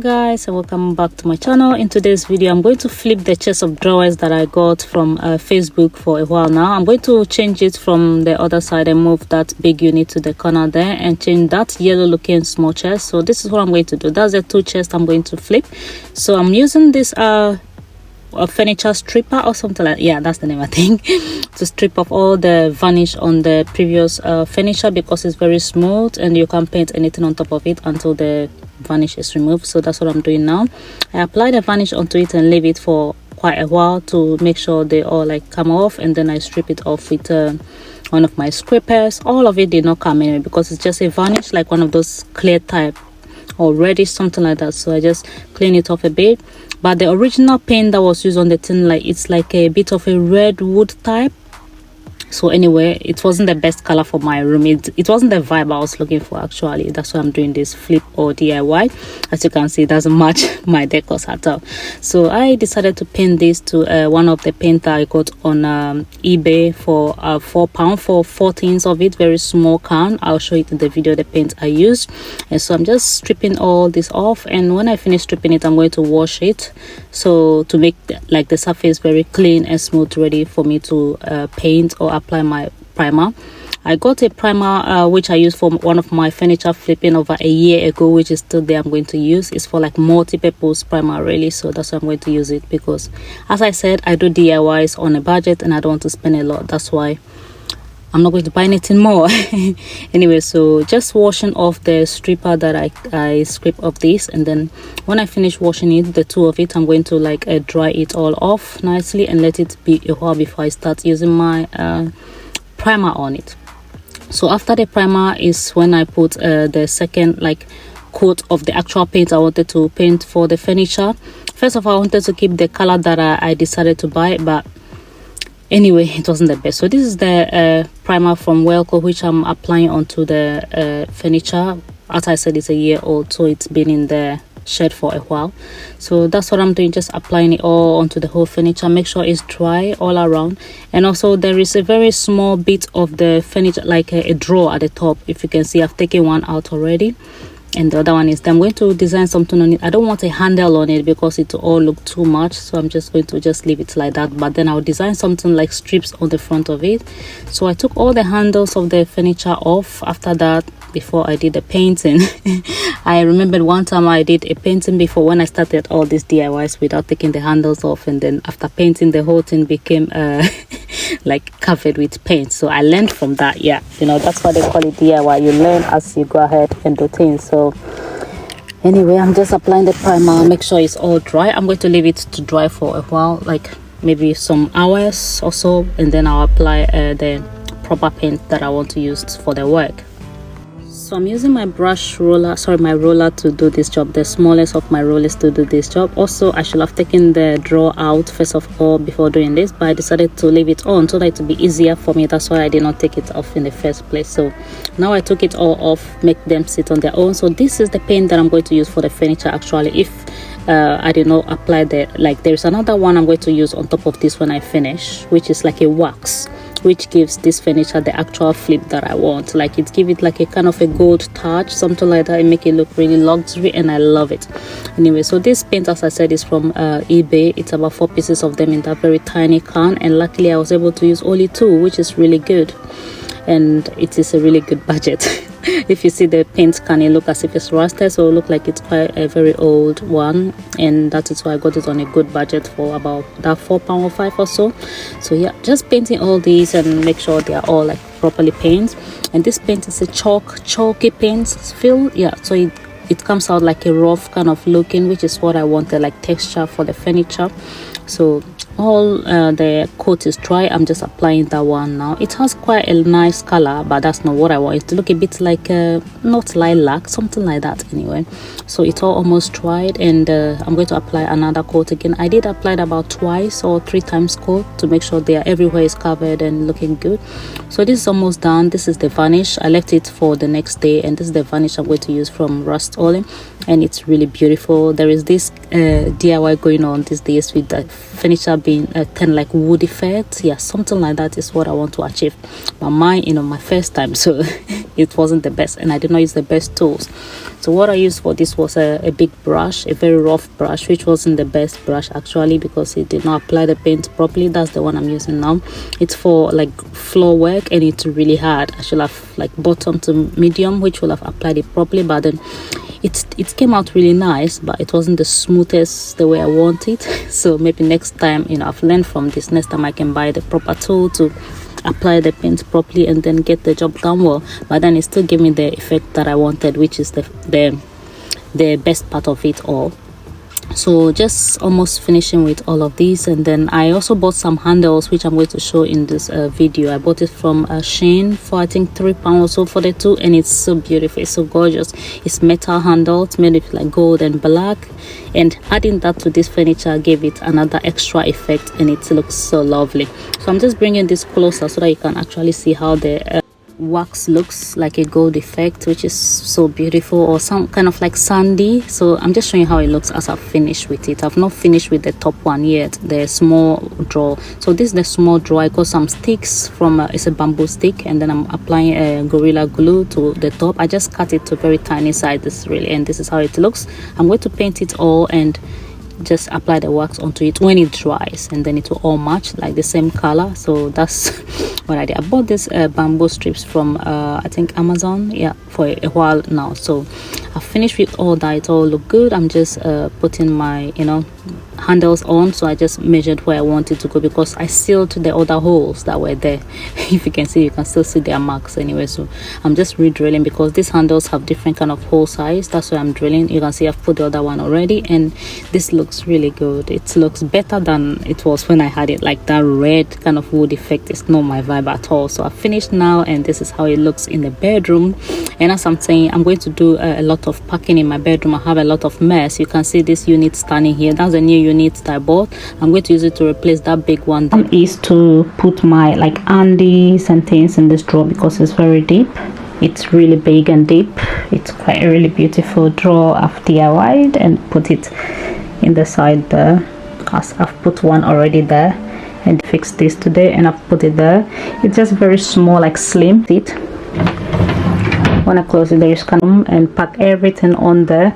Guys, and welcome back to my channel. In today's video I'm going to flip the chest of drawers that I got from Facebook for a while now. I'm going to change it from the other side and move that big unit to the corner there and change that yellow looking small chest. So this is what I'm going to do. That's the two chests I'm going to flip. So I'm using this a furniture stripper or something like, yeah, that's the name I think, to strip off all the vanish on the previous furniture, because it's very smooth and you can't paint anything on top of it until the vanish is removed. So that's what I'm doing now. I apply the vanish onto it and leave it for quite a while to make sure they all like come off, and then I strip it off with one of my scrapers. All of it did not come in because it's just a vanish, like one of those clear type or reddish, something like that. So I just clean it off a bit. But the original paint that was used on the tin, like it's like a bit of a red wood type. So anyway, it wasn't the best color for my room. It wasn't the vibe I was looking for actually. That's why I'm doing this flip or DIY. As you can see, it doesn't match my decors at all. So I decided to paint this to one of the paint that I got on eBay for £4 for 4 tins of it. Very small can. I'll show it in the video, the paint I used. And so I'm just stripping all this off, and when I finish stripping it, I'm going to wash it, so to make the surface very clean and smooth, ready for me to paint or apply my primer. I got a primer which I used for one of my furniture flipping over a year ago, which is still there. I'm going to use. It's for like multi-purpose primer really, so that's why I'm going to use it, because as I said, I do DIYs on a budget and I don't want to spend a lot. That's why I'm not going to buy anything more. Anyway, so just washing off the stripper that I scrape off this, and then when I finish washing it, the two of it, I'm going to like dry it all off nicely and let it be a while before I start using my primer on it. So after the primer is when I put the second like coat of the actual paint I wanted to paint for the furniture. First of all, I wanted to keep the color that I decided to buy, but anyway, it wasn't the best. So this is the primer from Welco, which I'm applying onto the furniture. As I said, it's a year old, so it's been in the shed for a while. So that's what I'm doing, just applying it all onto the whole furniture. Make sure it's dry all around. And also there is a very small bit of the furniture, like a drawer at the top. If you can see, I've taken one out already, and the other one is there. I'm going to design something on it. I don't want a handle on it because it will all look too much, so I'm just going to just leave it like that. But then I'll design something like strips on the front of it. So I took all the handles of the furniture off after that, before I did the painting. I remembered one time I did a painting before when I started all these DIYs without taking the handles off, and then after painting, the whole thing became like covered with paint. So I learned from that. Yeah, you know, that's why they call it DIY. You learn as you go ahead and do things. So anyway, I'm just applying the primer. Make sure it's all dry. I'm going to leave it to dry for a while, like maybe some hours or so, and then I'll apply the proper paint that I want to use for the work. So I'm using my my roller to do this job, the smallest of my rollers to do this job. Also, I should have taken the drawer out first of all before doing this, but I decided to leave it on so that it would be easier for me. That's why I did not take it off in the first place. So now I took it all off, make them sit on their own. So this is the paint that I'm going to use for the furniture actually. If I did not apply there's another one I'm going to use on top of this when I finish, which is like a wax, which gives this furniture the actual flip that I want. Like it give it like a kind of a gold touch, something like that, and make it look really luxury, and I love it. Anyway, so this paint, as I said, is from eBay. It's about 4 pieces of them in that very tiny can, and luckily I was able to use only 2, which is really good, and it is a really good budget. If you see the paint can, it look as if it's rusted, so it look like it's quite a very old one, and that is why I got it on a good budget for about that £4 or £5 or so. So yeah, just painting all these and make sure they are all like properly painted. And this paint is a chalky paint feel. Yeah, so it comes out like a rough kind of looking, which is what I wanted, like texture for the furniture. So all the coat is dry. I'm just applying that one now. It has quite a nice color, but that's not what I want it to look. A bit like not lilac, something like that. Anyway, so it's all almost dried, and I'm going to apply another coat again. I did apply it about 2 or 3 times coat to make sure they are everywhere is covered and looking good. So this is almost done. This is the vanish. I left it for the next day, and this is the vanish I'm going to use from Rust-Oleum, and it's really beautiful. There is this DIY going on these days with the furniture being a kind of like wood effect. Yeah, something like that is what I want to achieve. But mine, you know, my first time, so it wasn't the best, and I did not use the best tools. So what I used for this was a big brush, a very rough brush, which wasn't the best brush actually, because it did not apply the paint properly. That's the one I'm using now. It's for like floor work, and it's really hard. I should have like bottom to medium, which will have applied it properly, but then it came out really nice, but it wasn't the smoothest the way I want it. So maybe next time, you know, I've learned from this. Next time I can buy the proper tool to apply the paint properly and then get the job done well. But then it still gave me the effect that I wanted, which is the best part of it all. So just almost finishing with all of these, and then I also bought some handles, which I'm going to show in this video. I bought it from Shein for I think £3 or so for the two, and it's so beautiful, it's so gorgeous. It's metal handles made with like gold and black, and adding that to this furniture gave it another extra effect, and it looks so lovely. So I'm just bringing this closer so that you can actually see how the wax looks like a gold effect, which is so beautiful, or some kind of like sandy. So I'm just showing how it looks as I finish with it. I've not finished with the top one yet, the small drawer. So this is the small drawer. I got some sticks from it's a bamboo stick, and then I'm applying a gorilla glue to the top. I just cut it to very tiny sizes really, and this is how it looks. I'm going to paint it all and just apply the wax onto it when it dries, and then it will all match like the same color. So that's what I did. I bought this bamboo strips from I think Amazon, yeah, for a while now. So I finished with all that. It all look good. I'm just putting my, you know, handles on. So I just measured where I wanted to go, because I sealed the other holes that were there. If you can see, you can still see their marks anyway. So I'm just re-drilling, because these handles have different kind of hole size. That's why I'm drilling. You can see I've put the other one already, and this looks really good. It looks better than it was when I had it. Like that red kind of wood effect is not my vibe at all. So I finished now, and this is how it looks in the bedroom. And as I'm saying, I'm going to do a lot of packing in my bedroom. I have a lot of mess. You can see this unit standing here. That's a new unit that I bought. I'm going to use it to replace that big one. Is to put my like undies and things in this drawer, because it's very deep. It's really big and deep. It's quite a really beautiful drawer. I've DIY'd and put it in the side there, as I've put one already there and fixed this today, and I've put it there. It's just very small, like slim. It when I close it, there is come and pack everything on there.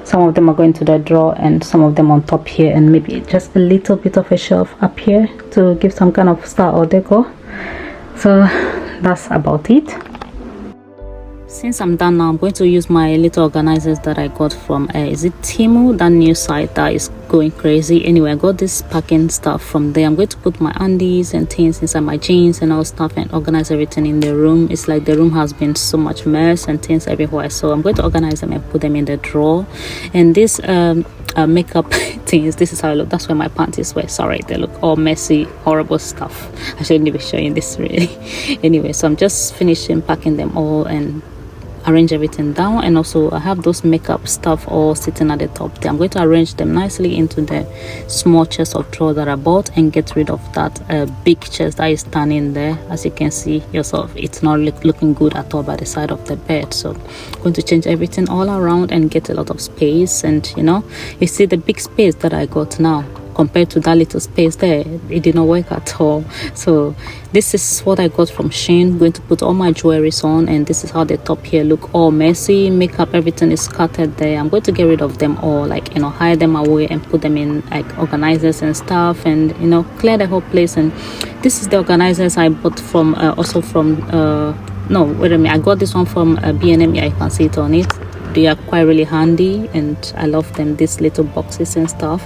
Some of them are going to the drawer, and some of them on top here, and maybe just a little bit of a shelf up here to give some kind of style or decor. So that's about it. Since I'm done now, I'm going to use my little organizers that I got from is it Temu, that new site that is going crazy. Anyway, I got this packing stuff from there. I'm going to put my undies and things inside my jeans and all stuff, and organize everything in the room. It's like the room has been so much mess and things everywhere, so I'm going to organize them and put them in the drawer. And this makeup things, this is how I look. That's where my panties were. Sorry, they look all messy, horrible stuff. I shouldn't be showing this really. Anyway, so I'm just finishing packing them all and arrange everything down. And also I have those makeup stuff all sitting at the top there. I'm going to arrange them nicely into the small chest of drawers that I bought, and get rid of that big chest that is standing there. As you can see yourself, it's not looking good at all by the side of the bed. So I'm going to change everything all around and get a lot of space. And you know, you see the big space that I got now compared to that little space there, it did not work at all. So this is what I got from Shein. I'm going to put all my jewelries on, and this is how the top here look all messy. Makeup, everything is scattered there. I'm going to get rid of them all, like, you know, hide them away and put them in like organizers and stuff, and you know, clear the whole place. And this is the organizers I bought from also from no, wait a minute, I got this one from B&M. Yeah, you can see it on it. They are quite really handy, and I love them, these little boxes and stuff.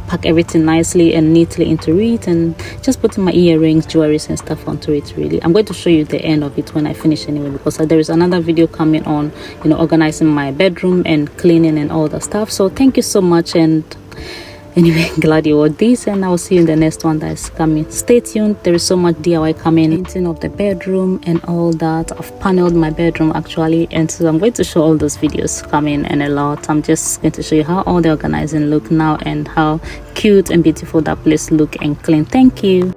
Pack everything nicely and neatly into it, and just putting my earrings, jewelries and stuff onto it. Really, I'm going to show you the end of it when I finish anyway, because there is another video coming on, you know, organizing my bedroom and cleaning and all that stuff. So thank you so much, and anyway, glad you watched this, and I'll see you in the next one that is coming. Stay tuned. There is so much DIY coming, painting of the bedroom and all that. I've paneled my bedroom actually, and so I'm going to show all those videos coming, and a lot. I'm just going to show you how all the organizing look now, and how cute and beautiful that place look and clean. Thank you.